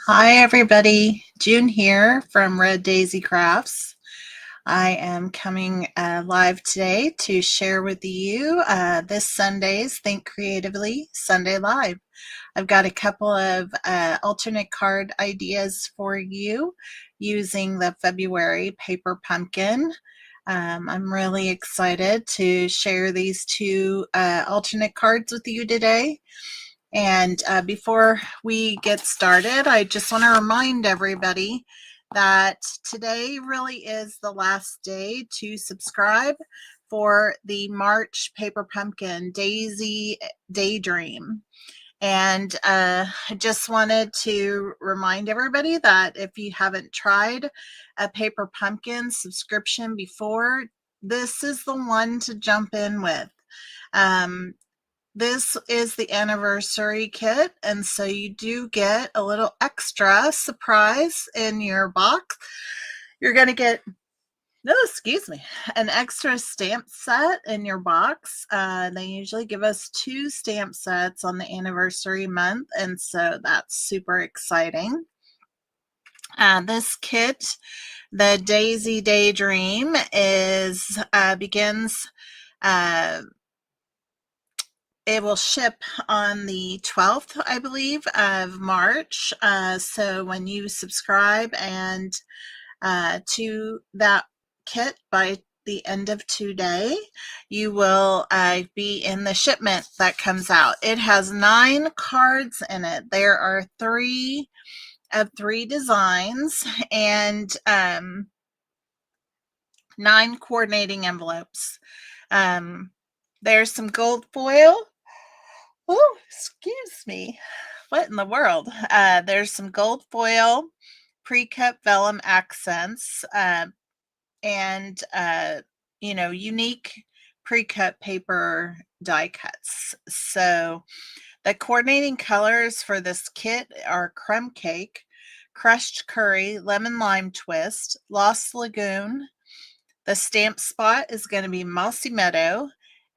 Hi everybody, June here from Red Daisy Crafts. I am coming live today to share with you this Sunday's Think Creatively Sunday Live. I've got a couple of alternate card ideas for you using the February paper pumpkin. I'm really excited to share these two alternate cards with you today. And before we get started, I just want to remind everybody that today really is the last day to subscribe for the March Paper Pumpkin Daisy Daydream. And I just wanted to remind everybody that if you haven't tried a Paper Pumpkin subscription before, this is the one to jump in with. This is the anniversary kit, and so you do get a little extra surprise in your box. You're going to get, an extra stamp set in your box. They usually give us 2 stamp sets on the anniversary month, and so that's super exciting. This kit, the Daisy Daydream, begins it will ship on the 12th, I believe, of March. So when you subscribe and to that kit by the end of today, you will be in the shipment that comes out. It has 9 cards in it. There are 3 of 3 designs and 9 coordinating envelopes. There's some gold foil. Oh, excuse me. What in the world? There's some gold foil, pre-cut vellum accents, and unique pre-cut paper die cuts. So the coordinating colors for this kit are crumb cake, crushed curry, lemon lime twist, lost lagoon. The stamp spot is going to be mossy meadow,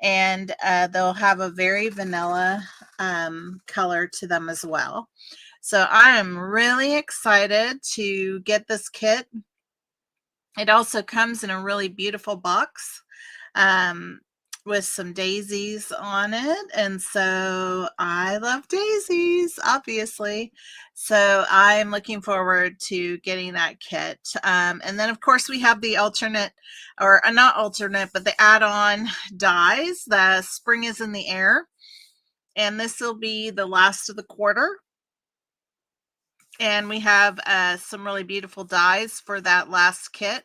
and they'll have a very vanilla color to them as well. So I am really excited to get this kit. It also comes in a really beautiful box with some daisies on it. And so I love daisies, obviously. So I'm looking forward to getting that kit. And then, of course, we have the alternate, or not alternate, but the add-on dies. The spring is in the air. And this will be the last of the quarter. And we have some really beautiful dies for that last kit,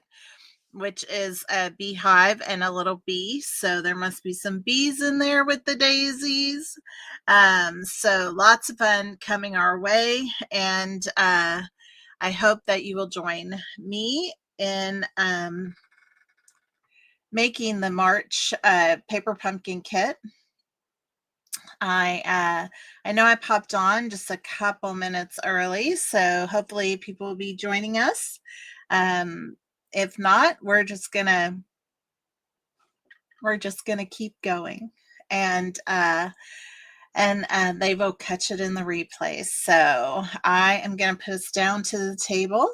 which is a beehive and a little bee. So there must be some bees in there with the daisies. So lots of fun coming our way. And I hope that you will join me in making the March paper pumpkin kit. I know I popped on just a couple minutes early, so hopefully people will be joining us. If not, we're just gonna keep going, and they will catch it in the replay. So I am gonna put us down to the table,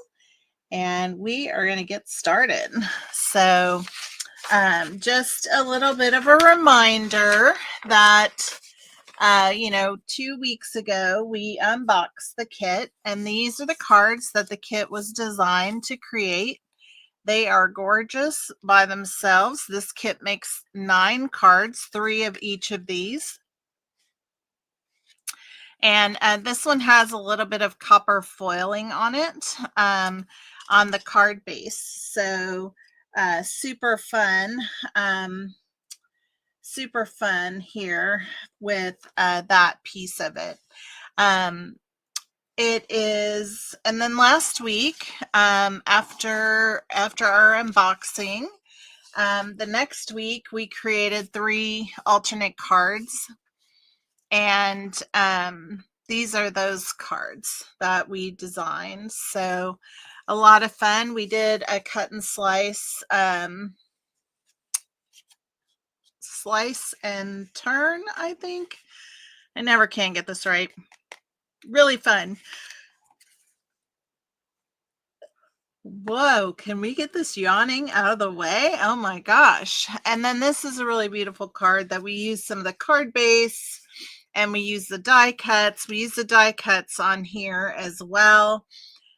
and we are gonna get started. So just a little bit of a reminder that 2 weeks ago we unboxed the kit, and these are the cards that the kit was designed to create. They are gorgeous by themselves. This kit makes 9 cards, 3 of each of these. And this one has a little bit of copper foiling on it, on the card base. So super fun here with that piece of it. It is, and then last week, after our unboxing, the next week we created 3 alternate cards, and these are those cards that we designed. So a lot of fun. We did a cut and slice and turn, I think. I never can get this right. Really fun. Whoa, can we get this yawning out of the way? Oh my gosh. And then this is a really beautiful card that we use some of the card base, and we use the die cuts. We use the die cuts on here as well.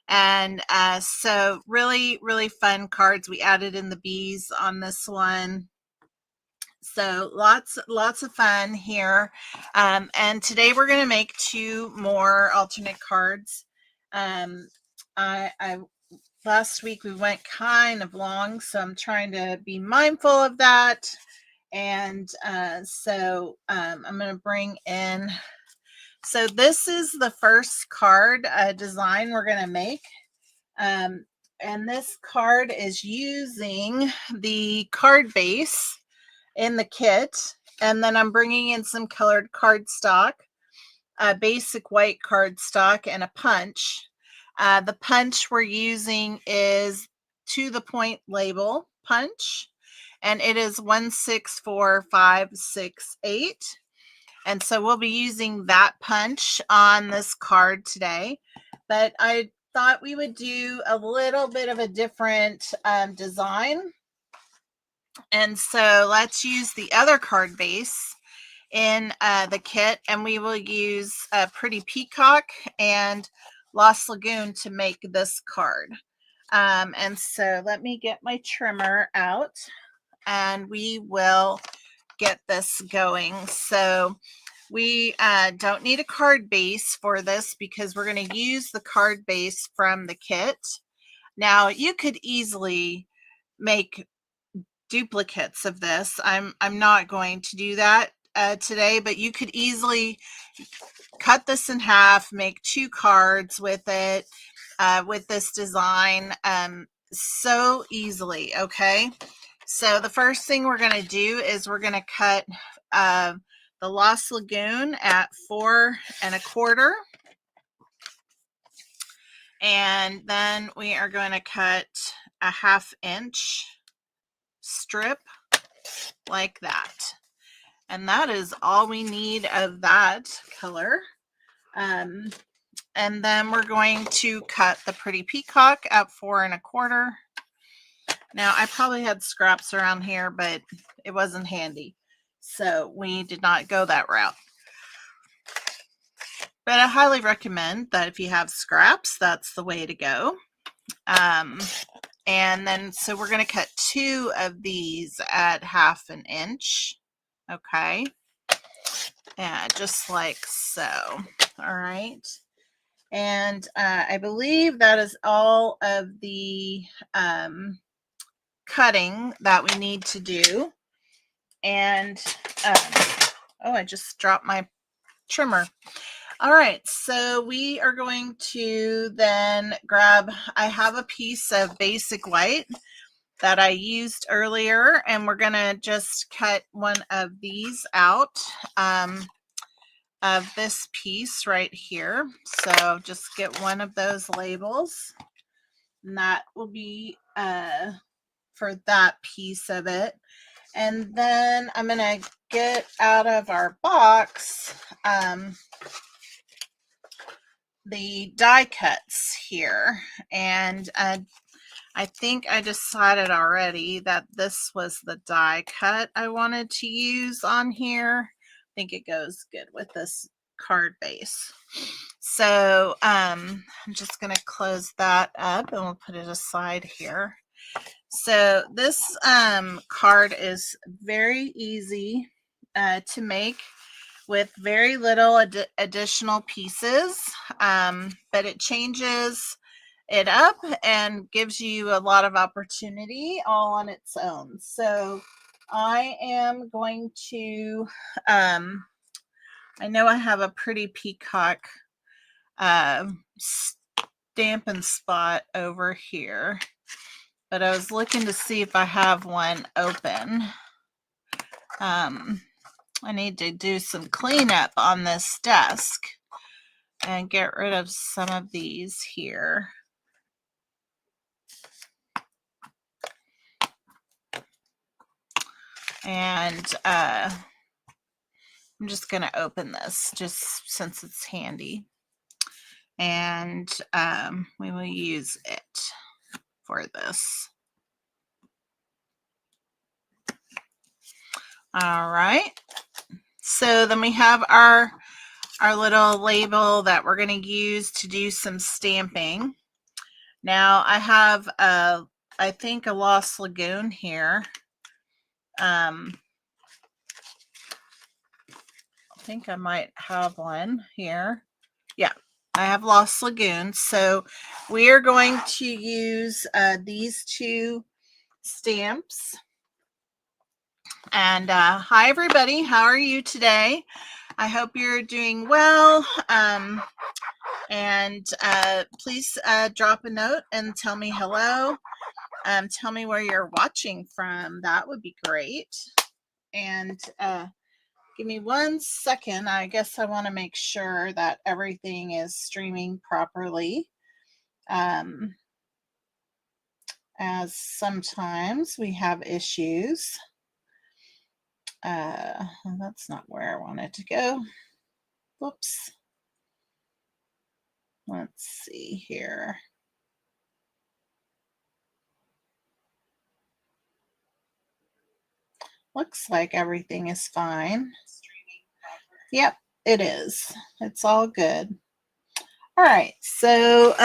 And so really, really fun cards. We added in the bees on this one. So lots of fun here. And today we're going to make 2 more alternate cards. I last week we went kind of long, so I'm trying to be mindful of that. And so I'm going to bring in, so this is the first card design we're going to make. And this card is using the card base in the kit. And then I'm bringing in some colored cardstock, a basic white cardstock, and a punch. The punch we're using is To the Point label punch, and it is 164568. And so we'll be using that punch on this card today. But I thought we would do a little bit of a different design. And so let's use the other card base in the kit, and we will use a Pretty Peacock and Lost Lagoon to make this card. And so let me get my trimmer out and we will get this going. So we don't need a card base for this because we're going to use the card base from the kit. Now you could easily make duplicates of this. I'm not going to do that today, but you could easily cut this in half, make 2 cards with it, with this design, so easily. Okay, so the first thing we're going to do is we're going to cut the Lost Lagoon at 4 1/4, and then we are going to cut a 1/2 inch strip like that. And that is all we need of that color. And then we're going to cut the Pretty Peacock at 4 1/4. Now I probably had scraps around here, but it wasn't handy, so we did not go that route. But I highly recommend that if you have scraps, that's the way to go. And then so we're going to cut 2 of these at 1/2 inch. Okay, and just like so. All right, and I believe that is all of the cutting that we need to do. And oh, I just dropped my trimmer. All right, so we are going to then grab, I have a piece of basic white that I used earlier, and we're going to just cut one of these out of this piece right here. So just get one of those labels, and that will be for that piece of it. And then I'm going to get out of our box the die cuts here, and I think I decided already that this was the die cut I wanted to use on here. I think it goes good with this card base. So I'm just going to close that up and we'll put it aside here. So this card is very easy to make with very little additional pieces, but it changes it up and gives you a lot of opportunity all on its own. So I am going to, I know I have a Pretty Peacock Stampin' Spot over here, but I was looking to see if I have one open. I need to do some cleanup on this desk and get rid of some of these here. And I'm just going to open this just since it's handy. And we will use it for this. All right. So then we have our little label that we're going to use to do some stamping. Now I have I think a Lost Lagoon here. I think I might have one here. Yeah, I have Lost Lagoon. So we are going to use these two stamps. And hi everybody, how are you today? I hope you're doing well. And please drop a note and tell me hello. Tell me where you're watching from. That would be great. And give me 1 second. I guess I want to make sure that everything is streaming properly. As sometimes we have issues. That's not where I wanted to go. Whoops. Let's see here. Looks like everything is fine. Yep, it is. It's all good. All right, so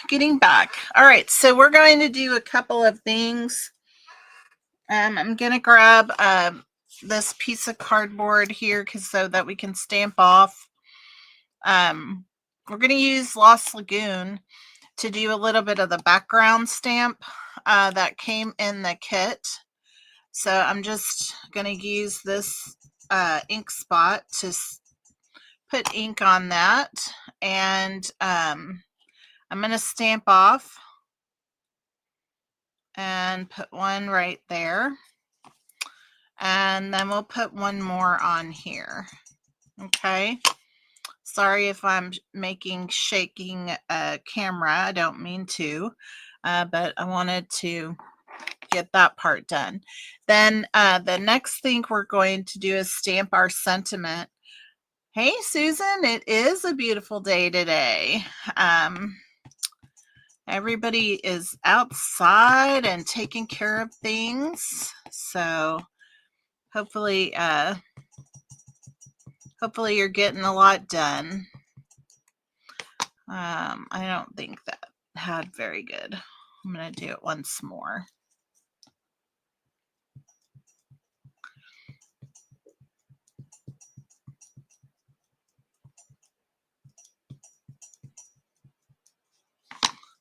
getting back. All right, so we're going to do a couple of things. I'm going to grab this piece of cardboard here so that we can stamp off. We're going to use Lost Lagoon to do a little bit of the background stamp that came in the kit. So I'm just going to use this ink spot to put ink on that, and I'm going to stamp off and put one right there, and then we'll put one more on here. Okay, sorry if I'm shaking a camera. I don't mean to, but I wanted to get that part done. Then the next thing we're going to do is stamp our sentiment. Hey Susan, it is a beautiful day today. Everybody is outside and taking care of things, so hopefully you're getting a lot done. I don't think that had very good. I'm going to do it once more.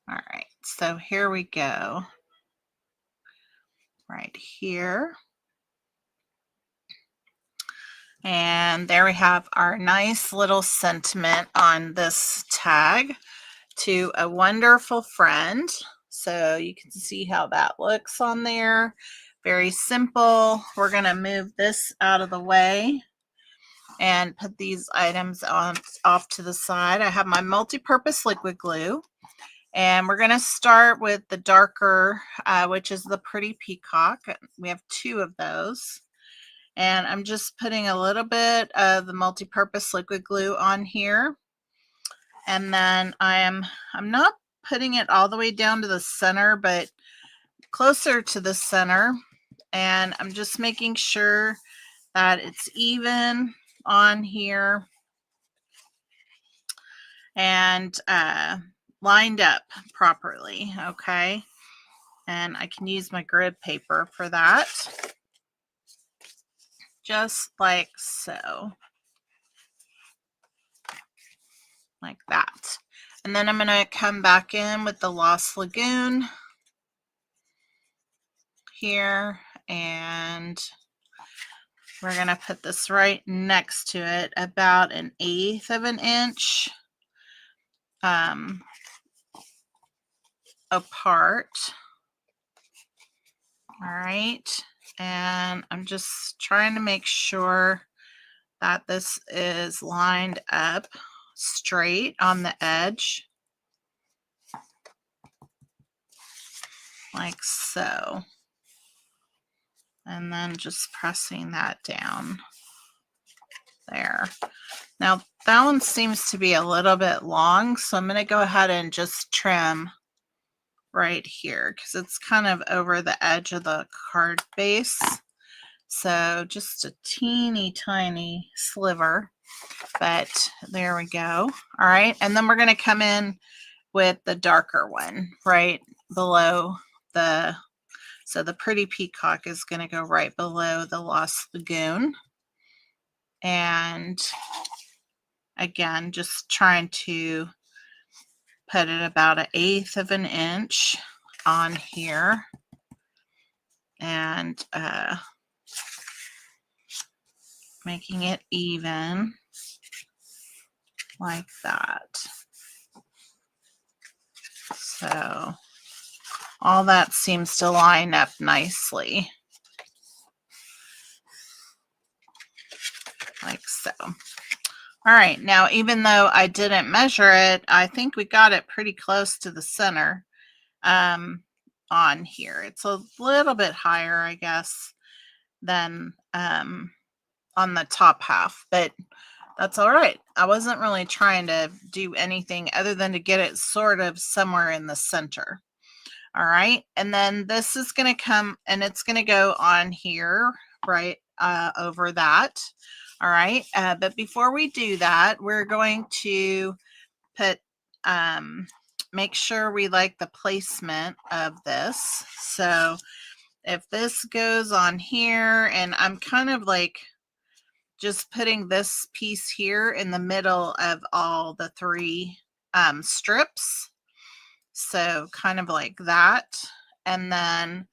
All right, so here we go. Right here. And there we have our nice little sentiment on this tag. To a wonderful friend. So you can see how that looks on there. Very simple. We're going to move this out of the way and put these items off to the side. I have my multi-purpose liquid glue, and we're going to start with the darker, which is the Pretty Peacock. We have 2 of those, and I'm just putting a little bit of the multi-purpose liquid glue on here, and then I'm not putting it all the way down to the center, but closer to the center, and I'm just making sure that it's even on here and lined up properly. Okay, and I can use my grid paper for that, just like so, like that. And then I'm going to come back in with the Lost Lagoon here, and we're going to put this right next to it, about 1/8 of an inch apart. All right, and I'm just trying to make sure that this is lined up straight on the edge, like so. And then just pressing that down there. Now that one seems to be a little bit long, so I'm going to go ahead and just trim right here because it's kind of over the edge of the card base. So just a teeny tiny sliver, but there we go. All right, and then we're going to come in with the darker one right below the, so the pretty peacock is going to go right below the Lost Lagoon. And again, just trying to put it about 1/8 of an inch on here, and making it even like that. So all that seems to line up nicely, like so. All right, now even though I didn't measure it, I think we got it pretty close to the center on here. It's a little bit higher, I guess, than on the top half, but that's all right. I wasn't really trying to do anything other than to get it sort of somewhere in the center. All right, and then this is going to come and it's going to go on here right over that. All right, but before we do that, we're going to put make sure we like the placement of this. So if this goes on here, and I'm kind of like just putting this piece here in the middle of all the 3 strips. So kind of like that. And then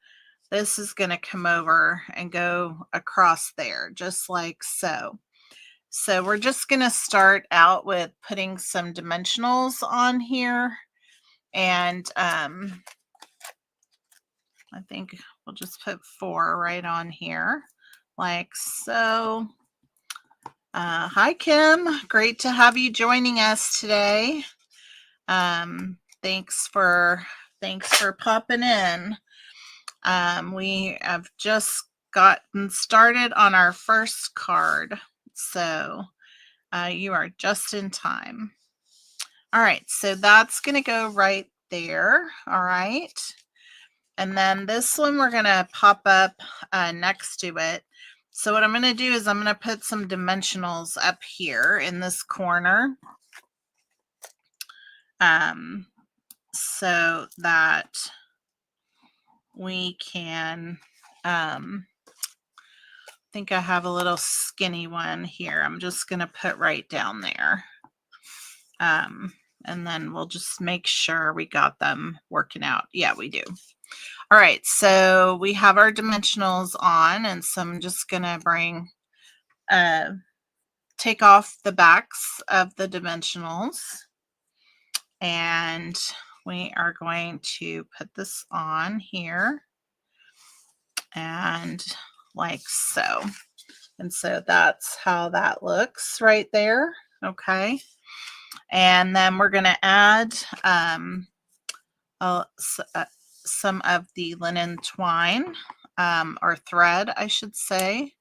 this is going to come over and go across there, just like so. So we're just going to start out with putting some dimensionals on here. And I think we'll just put 4 right on here, like so. Hi, Kim. Great to have you joining us today. Thanks for popping in. We have just gotten started on our first card, so you are just in time. All right, so that's going to go right there. All right, and then this one we're going to pop up next to it. So what I'm going to do is I'm going to put some dimensionals up here in this corner, so that we can, I think I have a little skinny one here. I'm just going to put right down there. And then we'll just make sure we got them working out. Yeah, we do. All right, so we have our dimensionals on, and so I'm just going to bring, take off the backs of the dimensionals, and we are going to put this on here, and like so. And so that's how that looks right there. Okay. And then we're going to add some of the linen twine, or thread, I should say,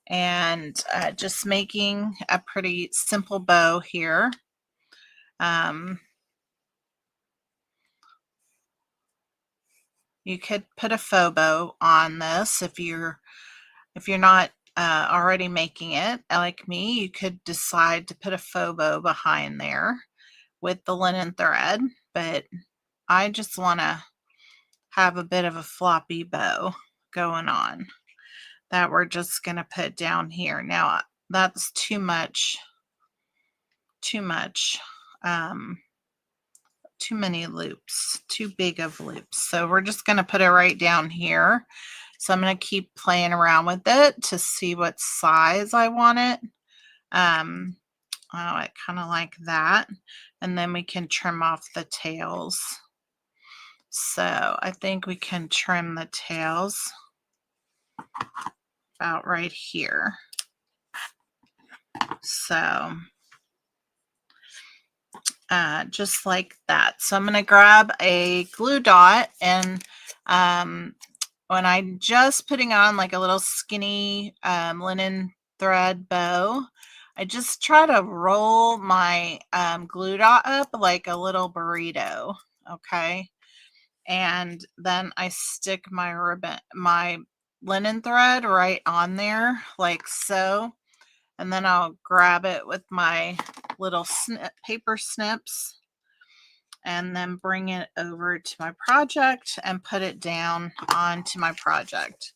and just making a pretty simple bow here. You could put a faux bow on this if you're not already making it like me. You could decide to put a faux bow behind there with the linen thread, but I just want to have a bit of a floppy bow going on that we're just going to put down here. Now that's too many loops, too big of loops. So we're just going to put it right down here. So I'm going to keep playing around with it to see what size I want it. I kind of like that. And then we can trim off the tails. So I think we can trim the tails about right here. So just like that. So I'm going to grab a glue dot, and when I'm just putting on like a little skinny linen thread bow, I just try to roll my glue dot up like a little burrito. Okay. and then I stick my linen thread right on there like so, and then I'll grab it with my little paper snips and then bring it over to my project and put it down onto my project.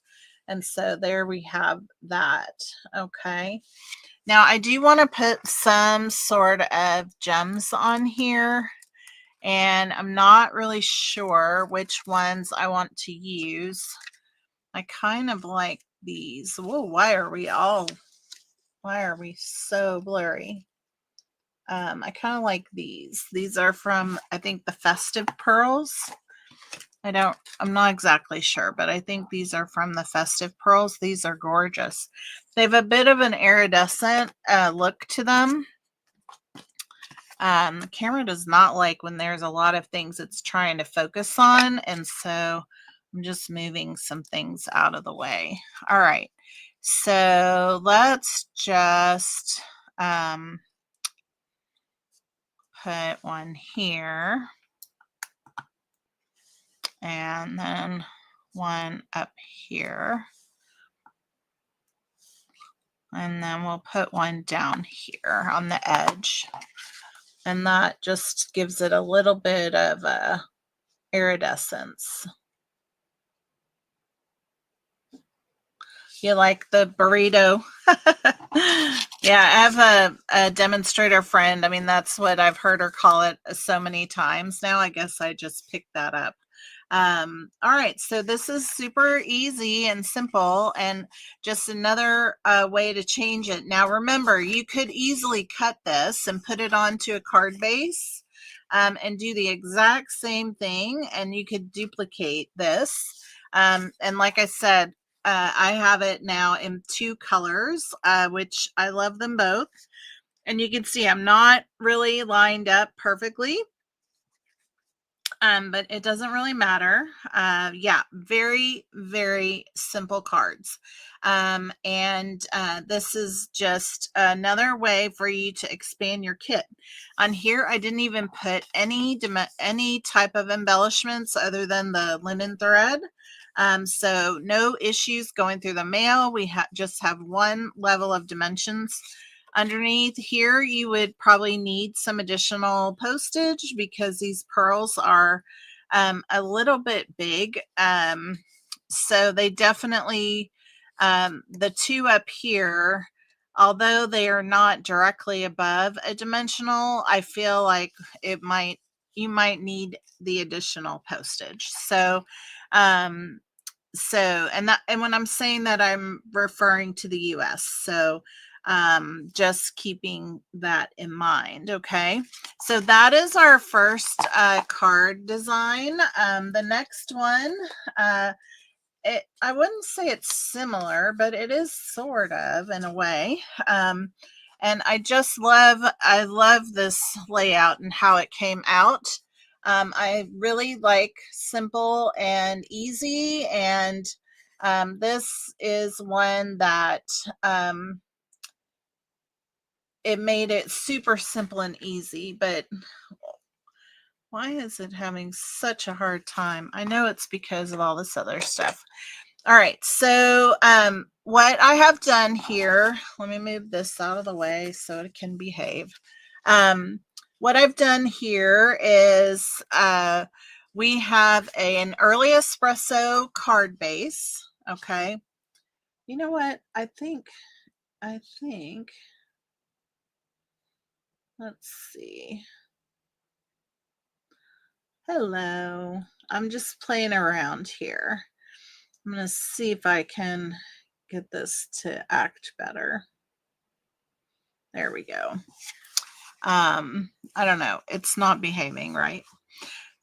And so there we have that. Okay. Now I do want to put some sort of gems on here, and I'm not really sure which ones I want to use. I kind of like these. Whoa, why are we so blurry? I kind of like these. These are from, I think, the Festive Pearls. I'm not exactly sure, but I think these are from the Festive Pearls. These are gorgeous. They have a bit of an iridescent look to them. The camera does not like when there's a lot of things it's trying to focus on, and so I'm just moving some things out of the way. All right, so let's just put one here, and then one up here, and then we'll put one down here on the edge, and that just gives it a little bit of iridescence. You like the burrito? Yeah, I have a demonstrator friend. I mean, that's what I've heard her call it so many times now. I guess I just picked that up. All right, so this is super easy and simple, and just another way to change it. Now remember, you could easily cut this and put it onto a card base and do the exact same thing, and you could duplicate this. And like I said, I have it now in 2 colors, which I love them both. And you can see I'm not really lined up perfectly, but it doesn't really matter. Yeah, very, very simple cards. And this is just another way for you to expand your kit. On here, I didn't even put any type of embellishments other than the linen thread. So no issues going through the mail. We just have one level of dimensions. Underneath here, you would probably need some additional postage because these pearls are a little bit big. So they definitely, the 2 up here, although they are not directly above a dimensional, I feel like you might need the additional postage. So, and when I'm saying that, I'm referring to the US. So, just keeping that in mind. Okay, so that is our first card design. The next one, I wouldn't say it's similar, but it is sort of in a way. And I love this layout and how it came out. I really like simple and easy, and this is one that it made it super simple and easy. But why is it having such a hard time? I know it's because of all this other stuff. All right, so what I have done here, let me move this out of the way so it can behave. What I've done here is we have an early espresso card base. Okay, you know what? I think, let's see. Hello, I'm just playing around here. I'm going to see if I can get this to act better. There we go. I don't know. It's not behaving right.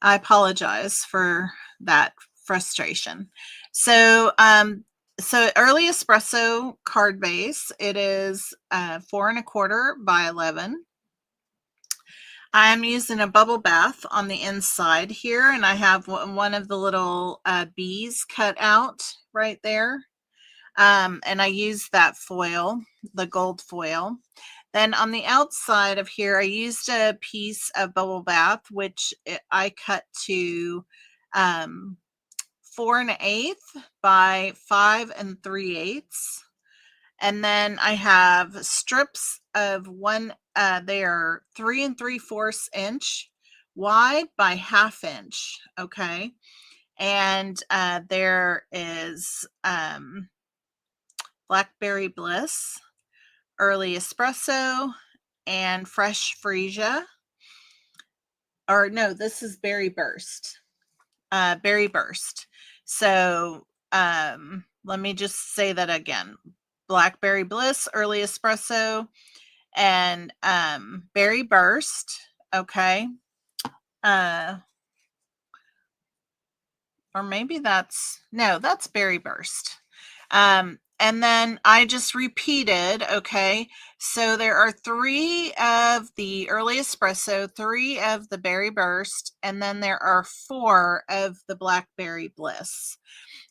I apologize for that frustration. So, early espresso card base. It is 4 1/4 by 11. I'm using a bubble bath on the inside here, and I have one of the little bees cut out right there. And I used that foil, the gold foil. Then on the outside of here, I used a piece of bubble bath, which I cut to 4 1/8 by 5 3/8. And then I have strips of they are 3 3/4 inch wide by 1/2 inch. Okay. And there is Blackberry Bliss, Early Espresso, and Fresh Freesia. Or no, this is Berry Burst. Berry Burst. So let me just say that again. Blackberry Bliss, Early Espresso, and Berry Burst. Okay. Or maybe that's Berry Burst. And then I just repeated, okay, so there are 3 of the Early Espresso, 3 of the Berry Burst, and then there are 4 of the Blackberry Bliss.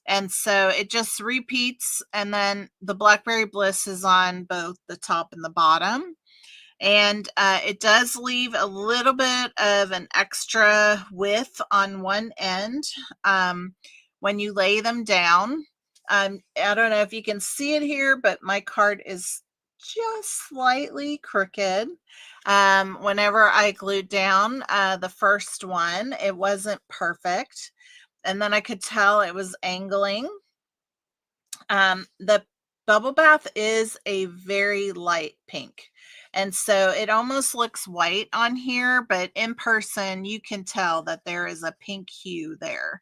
And so it just repeats, and then the Blackberry Bliss is on both the top and the bottom. And it does leave a little bit of an extra width on one end when you lay them down. I don't know if you can see it here, but my card is just slightly crooked. Whenever I glued down the first one, it wasn't perfect. And then I could tell it was angling. The bubble bath is a very light pink. And so it almost looks white on here, but in person, you can tell that there is a pink hue there.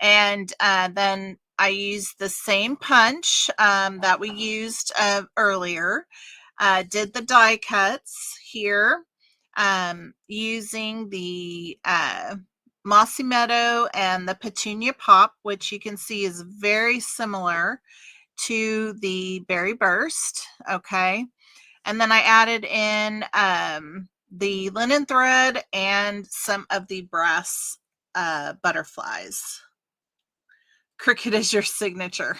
And then I used the same punch that we used earlier. Did the die cuts here using the Mossy Meadow and the Petunia Pop, which you can see is very similar to the Berry Burst. Okay. And then I added in the linen thread and some of the brass butterflies. Cricket is your signature.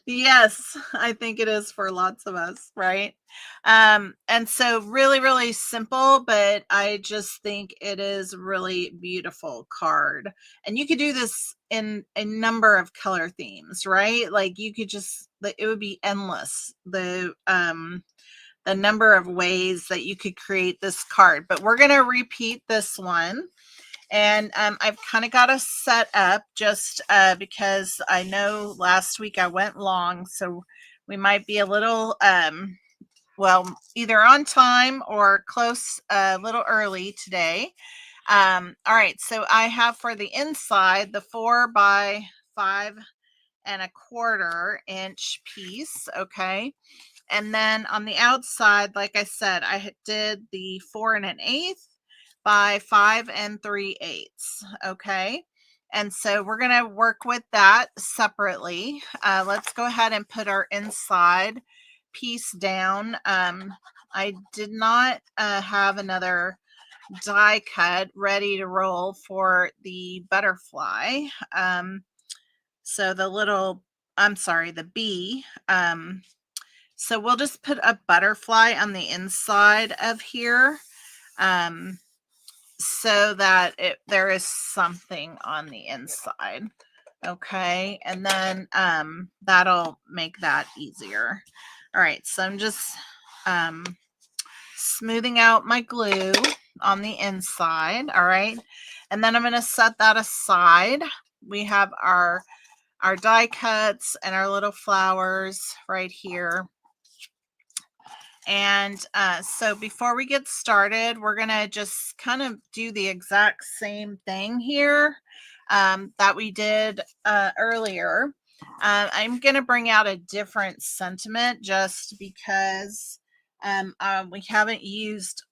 Yes, I think it is for lots of us, right? And so really, really simple, but I just think it is really beautiful card. And you could do this in a number of color themes, right? Like you could just, it would be endless. The number of ways that you could create this card, but we're going to repeat this one. And I've kind of got us set up just because I know last week I went long, so we might be a little, well, either on time or close a little early today. All right, so I have for the inside the 4 by 5 1/4 inch piece, okay? And then on the outside, like I said, I did the 4 1/8 by 5 3/8. Okay. And so we're going to work with that separately. Let's go ahead and put our inside piece down. I did not have another die cut ready to roll for the butterfly. So the bee. So we'll just put a butterfly on the inside of here. So that there is something on the inside. Okay. And then that'll make that easier. All right. So I'm just smoothing out my glue on the inside. All right. And then I'm going to set that aside. We have our die cuts and our little flowers right here. And so before we get started, we're going to just kind of do the exact same thing here that we did earlier. I'm going to bring out a different sentiment just because we haven't used,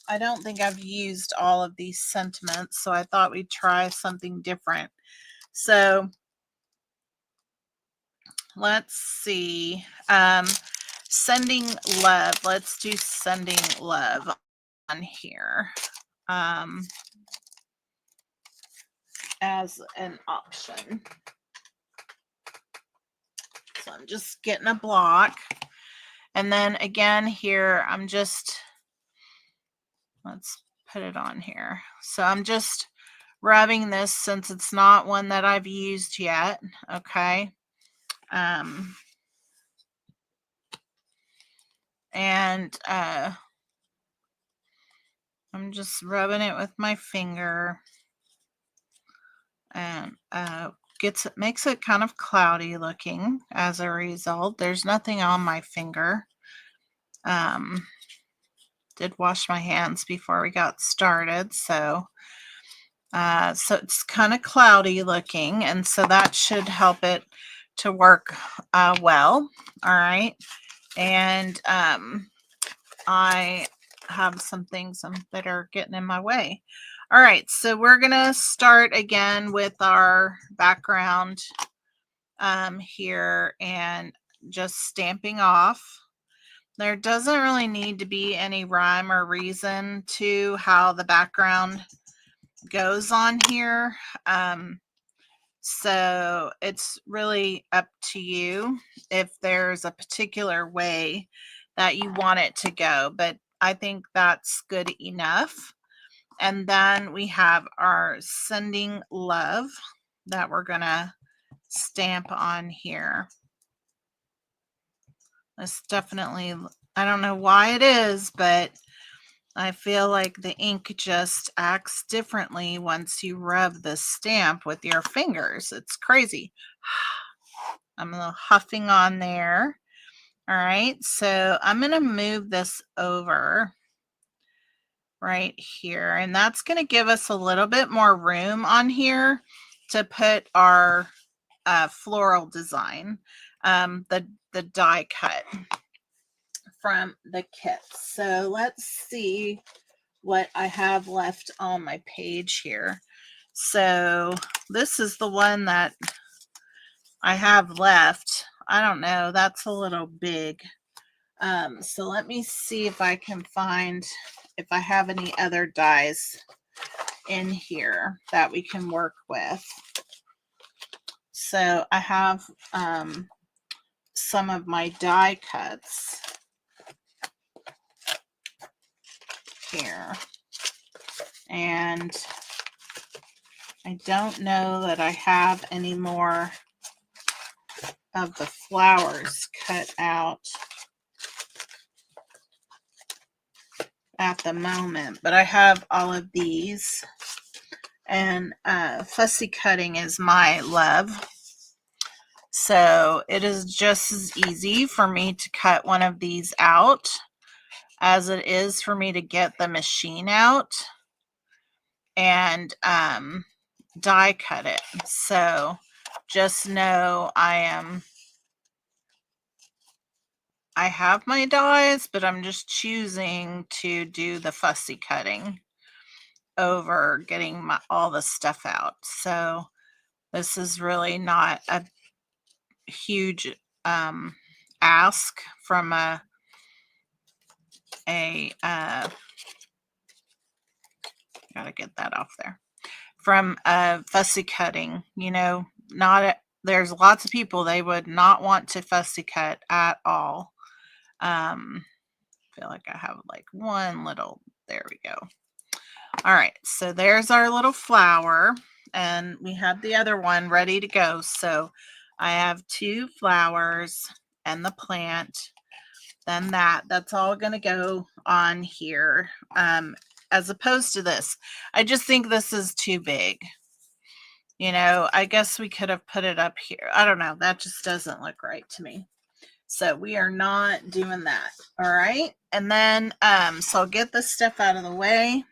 I don't think I've used all of these sentiments, so I thought we'd try something different. So let's see. Sending love. Let's do sending love on here as an option. So I'm just getting a block. And then again here, let's put it on here. So I'm just rubbing this since it's not one that I've used yet. Okay. And I'm just rubbing it with my finger, and makes it kind of cloudy looking as a result. There's nothing on my finger. Did wash my hands before we got started, so it's kind of cloudy looking, and so that should help it to work well. All right, and I have some things that are getting in my way. All right, so we're gonna start again with our background here and just stamping off. There doesn't really need to be any rhyme or reason to how the background goes on here. So it's really up to you if there's a particular way that you want it to go, but I think that's good enough. And then we have our sending love that we're gonna stamp on here. It's definitely, I don't know why it is, but I feel like the ink just acts differently once you rub the stamp with your fingers. It's crazy. I'm a little huffing on there. All right, so I'm going to move this over right here, and that's going to give us a little bit more room on here to put our floral design, the die cut from the kit. So let's see what I have left on my page here. So this is the one that I have left. I don't know, that's a little big. So let me see if I can find if I have any other dies in here that we can work with. So I have some of my die cuts here, and I don't know that I have any more of the flowers cut out at the moment, but I have all of these, and fussy cutting is my love. So it is just as easy for me to cut one of these out as it is for me to get the machine out and die cut it. So just know I have my dies, but I'm just choosing to do the fussy cutting over getting all the stuff out. So this is really not a huge ask from a gotta get that off there, from fussy cutting. You know, there's lots of people, they would not want to fussy cut at all. I feel like I have like one little, there we go. All right, so there's our little flower, and we have the other one ready to go. So I have 2 flowers and the plant, then that's all going to go on here, as opposed to this. I just think this is too big. You know, I guess we could have put it up here. I don't know, that just doesn't look right to me. So we are not doing that. All right, and then so I'll get this stuff out of the way,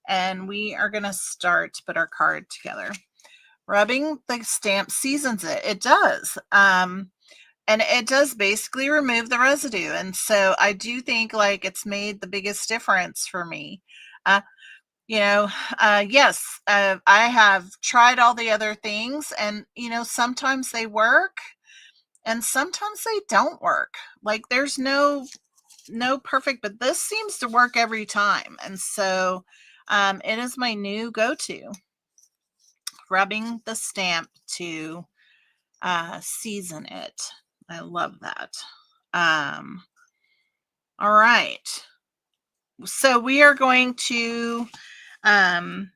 and we are going to start to put our card together. Rubbing the stamp seasons it. It does. And it does basically remove the residue. And so I do think like it's made the biggest difference for me. You know, yes, I have tried all the other things, and, you know, sometimes they work and sometimes they don't work. Like there's no perfect, but this seems to work every time. And so it is my new go-to, rubbing the stamp to season it. I love that. All right, so we are going to I'm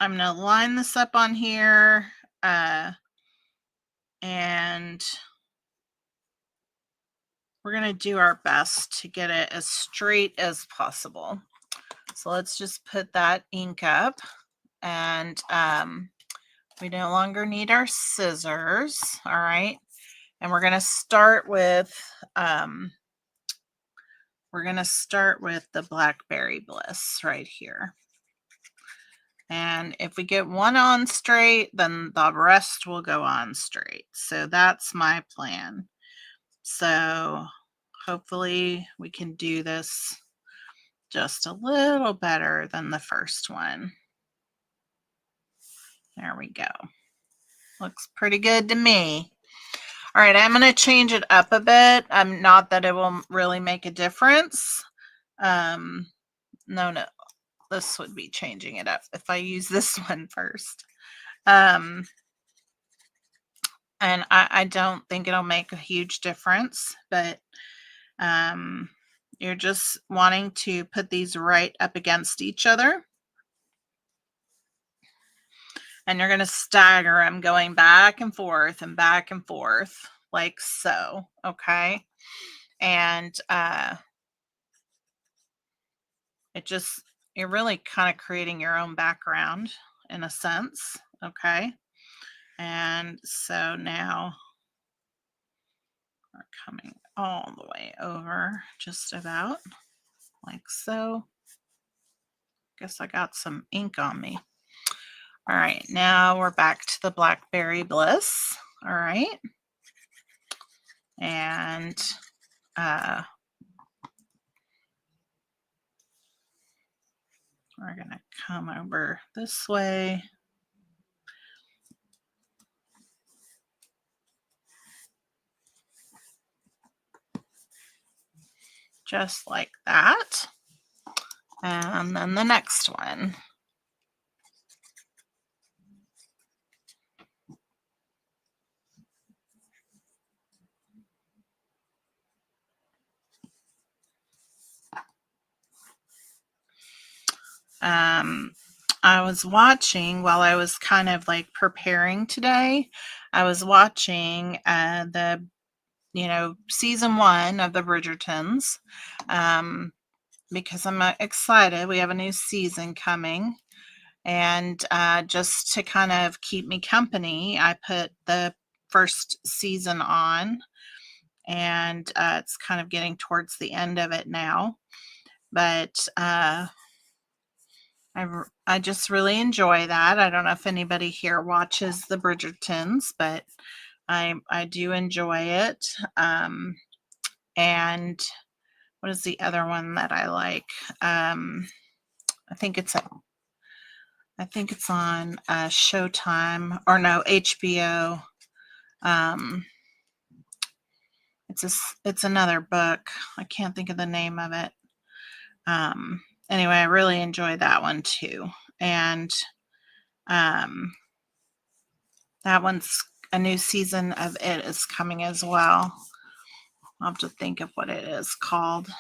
I'm going to line this up on here, and we're going to do our best to get it as straight as possible. So let's just put that ink up, and we no longer need our scissors. All right. And we're going to start with the Blackberry Bliss right here. And if we get one on straight, then the rest will go on straight. So that's my plan. So hopefully we can do this just a little better than the first one. There we go. Looks pretty good to me. All right, I'm going to change it up a bit. Not that it will really make a difference. No, this would be changing it up if I use this one first. And I don't think it'll make a huge difference, but you're just wanting to put these right up against each other. And you're going to stagger them, going back and forth like so, okay? And you're really kind of creating your own background in a sense, okay? And so now we're coming all the way over, just about like so. Guess I got some ink on me. All right, now we're back to the Blackberry Bliss. All right. And we're going to come over this way. Just like that. And then the next one. I was watching while I was kind of like preparing today. I was watching the season 1 of the Bridgertons because I'm excited. We have a new season coming, and just to kind of keep me company, I put the first season on, and it's kind of getting towards the end of it now, but I just really enjoy that. I don't know if anybody here watches the Bridgertons, but I do enjoy it. And what is the other one that I like? I think it's on Showtime, or no, HBO. It's another book. I can't think of the name of it. Anyway, I really enjoy that one too. And that one's a new season of it is coming as well. I'll have to think of what it is called.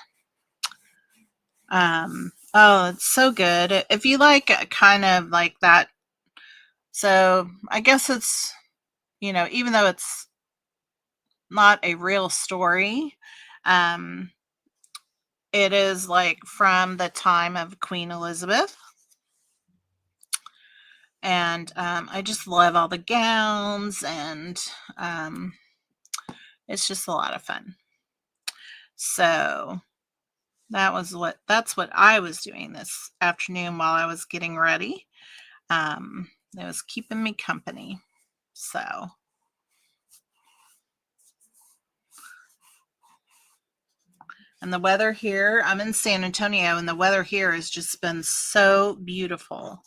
Oh, it's so good. If you like kind of like that, so I guess it's, even though it's not a real story, it is like from the time of Queen Elizabeth. And I just love all the gowns, and it's just a lot of fun. So that's what I was doing this afternoon while I was getting ready. It was keeping me company. So and the weather here, I'm in San Antonio, and the weather here has just been so beautiful.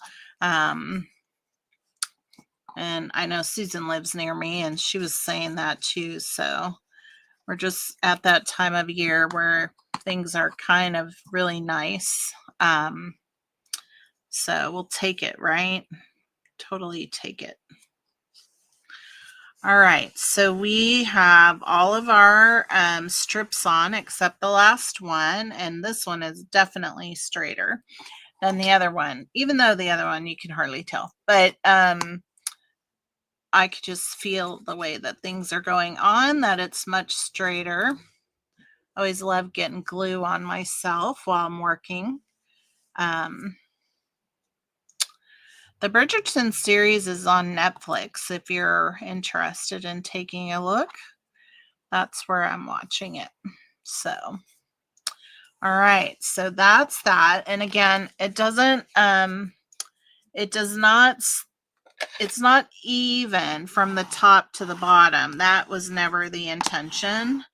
And I know Susan lives near me, and she was saying that too. So we're just at that time of year where things are kind of really nice. So we'll take it, right? Totally take it. All right, so we have all of our strips on except the last one, and this one is definitely straighter. than the other one, even though the other one you can hardly tell. But I could just feel the way that things are going on, that it's much straighter. I always love getting glue on myself while I'm working. The Bridgerton series is on Netflix if you're interested in taking a look. That's where I'm watching it. So, all right, so that's that. And again, it doesn't, it does not, it's not even from the top to the bottom. That was never the intention.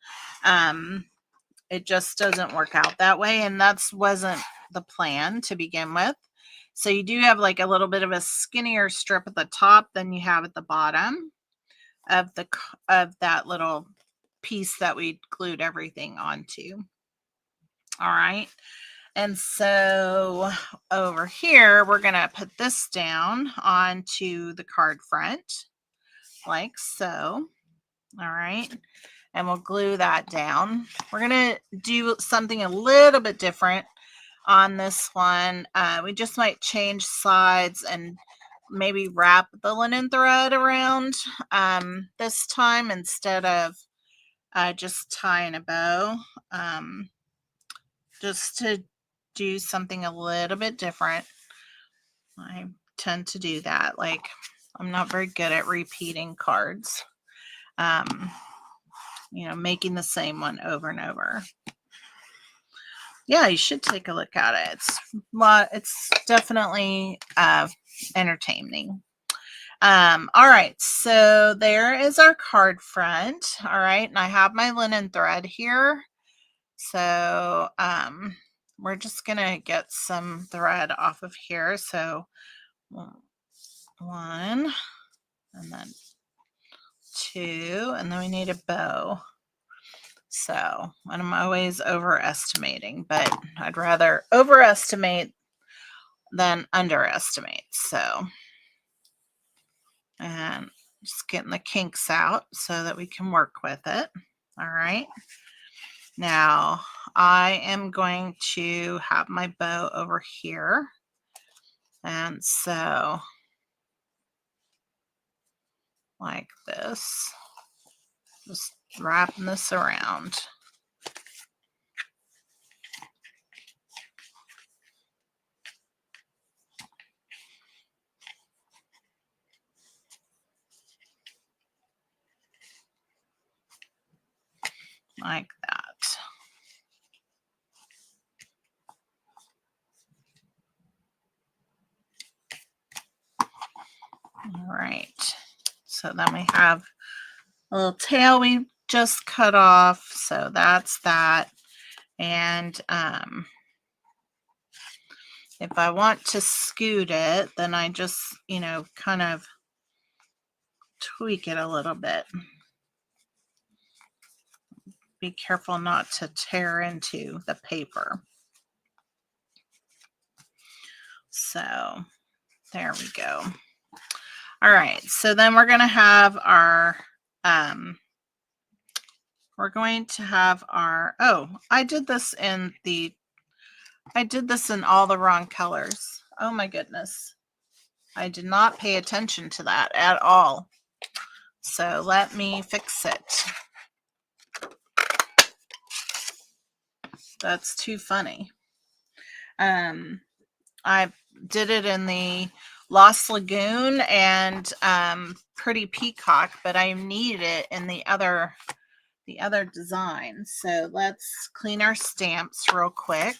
It just doesn't work out that way. And that wasn't the plan to begin with. So you do have like a little bit of a skinnier strip at the top than you have at the bottom of that little piece that we glued everything onto. All right. And so over here, we're going to put this down onto the card front like so. All right. And we'll glue that down. We're going to do something a little bit different on this one. We just might change sides and maybe wrap the linen thread around this time instead of just tying a bow, just to do something a little bit different. I tend to do that. Like, I'm not very good at repeating cards, you know, making the same one over and over. Yeah, you should take a look at it. It's definitely entertaining. All right, so there is our card front. All right, and I have my linen thread here. So we're just gonna get some thread off of here. So 1, and then 2, and then we need a bow. So, and I'm always overestimating, but I'd rather overestimate than underestimate. So, and just getting the kinks out so that we can work with it. All right. Now, I am going to have my bow over here. And so, like this, just wrapping this around. Like that. All right. So then we have a little tail we just cut off. So that's that. And if I want to scoot it, then I just, you know, kind of tweak it a little bit. Be careful not to tear into the paper. So there we go. All right, so then we're going to have our, oh, I did this in all the wrong colors. Oh my goodness. I did not pay attention to that at all. So let me fix it. That's too funny. I did it in the Lost Lagoon and Pretty Peacock, but I need it in the other design. So let's clean our stamps real quick,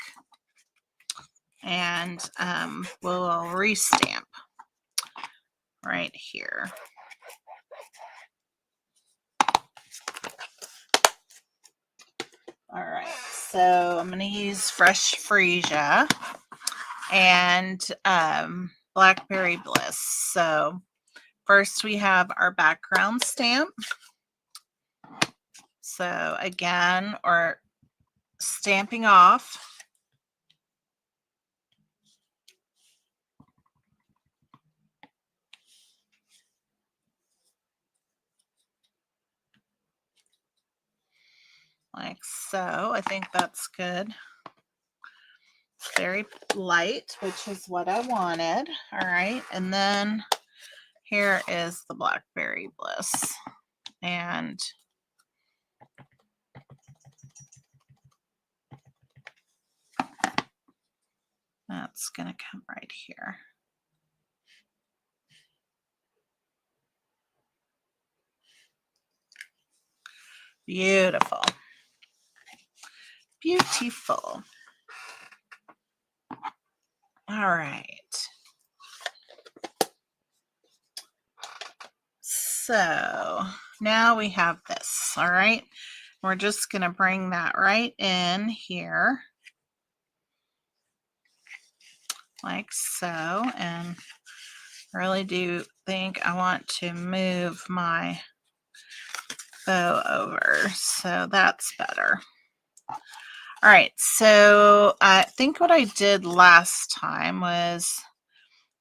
and we'll restamp right here. All right, so I'm going to use Fresh Freesia and Blackberry Bliss. So first we have our background stamp. So again, or stamping off. Like so. I think that's good. very light, which is what I wanted. All right, and then here is the Blackberry Bliss, and that's gonna come right here. Beautiful. Beautiful. All right. So now we have this. All right. We're just going to bring that right in here. Like so. And really do think I want to move my bow over. So that's better. All right. So I think what I did last time was,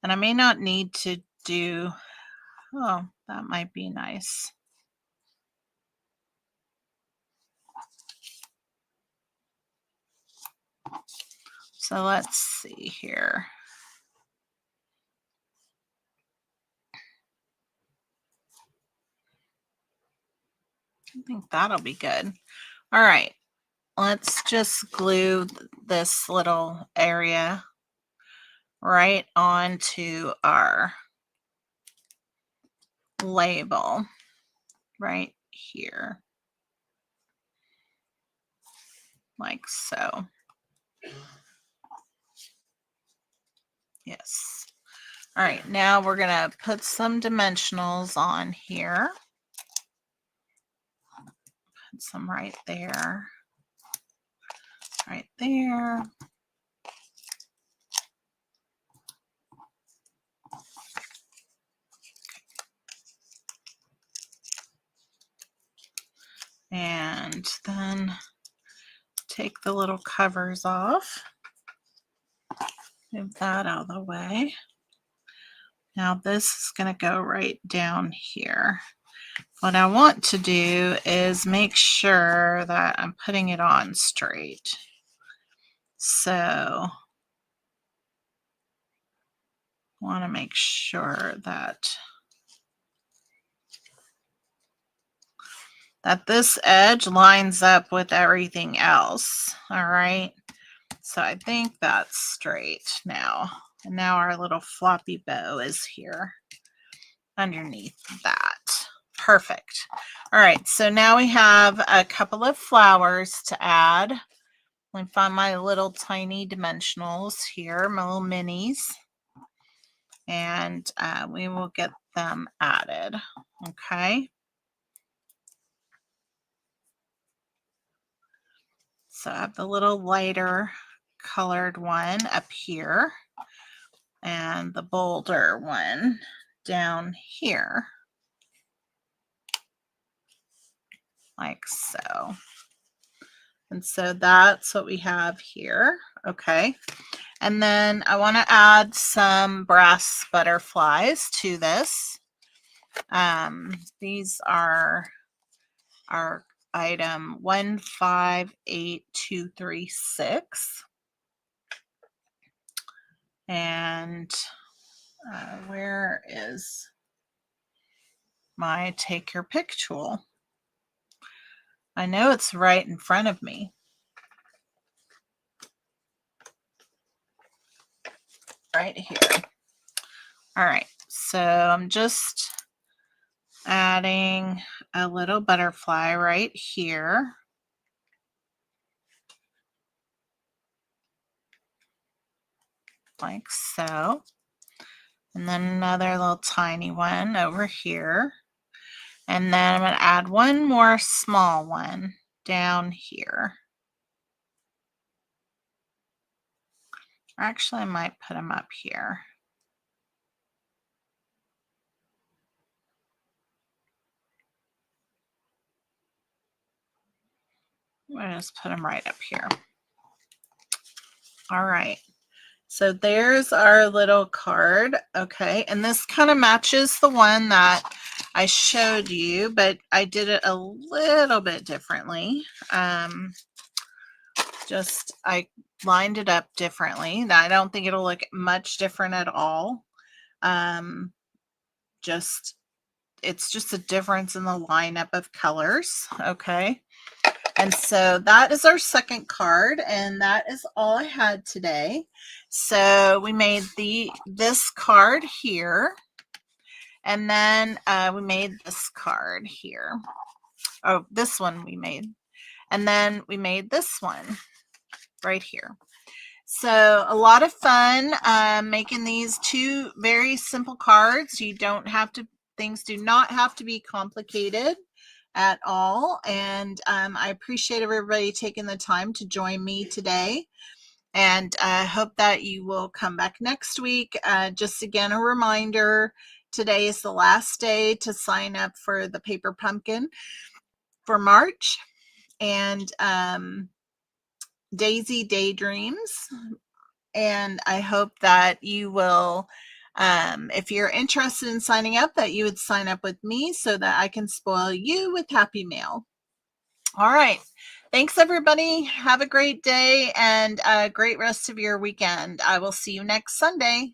and I may not need to do, oh, that might be nice. So let's see here. I think that'll be good. All right. Let's just glue this little area right onto our label right here. Like so. Yes. All right, now we're going to put some dimensionals on here. Put some right there. Right there. And then take the little covers off. Move that out of the way. Now this is going to go right down here. What I want to do is make sure that I'm putting it on straight. So I want to make sure that this edge lines up with everything else. All right. So I think that's straight now. And now our little floppy bow is here underneath that. Perfect. All right, so now we have a couple of flowers to add. I found my little tiny dimensionals here, my little minis, and we will get them added. Okay. So I have the little lighter colored one up here and the bolder one down here. Like so. And so that's what we have here. Okay. And then I want to add some brass butterflies to this. These are our item 158236. And where is my take your pick tool? I know it's right in front of me. Right here. All right, so I'm just adding a little butterfly right here. Like so. And then another little tiny one over here. And then I'm going to add one more small one down here. Actually, I might put them up here. We'll just put them right up here. All right. So there's our little card. Okay. And this kind of matches the one that I showed you, but I did it a little bit differently. I lined it up differently. Now, I don't think it'll look much different at all. It's just a difference in the lineup of colors. Okay. And so that is our second card, and that is all I had today. So we made this card here, and then we made this card here. Oh, this one we made. And then we made this one right here. So a lot of fun making these two very simple cards. Things do not have to be complicated at all. And I appreciate everybody taking the time to join me today. And I hope that you will come back next week. Just again, a reminder, today is the last day to sign up for the paper pumpkin for March. And Daisy Daydreams. And I hope that you will, if you're interested in signing up, that you would sign up with me so that I can spoil you with happy mail. All right. Thanks, everybody. Have a great day and a great rest of your weekend. I will see you next Sunday.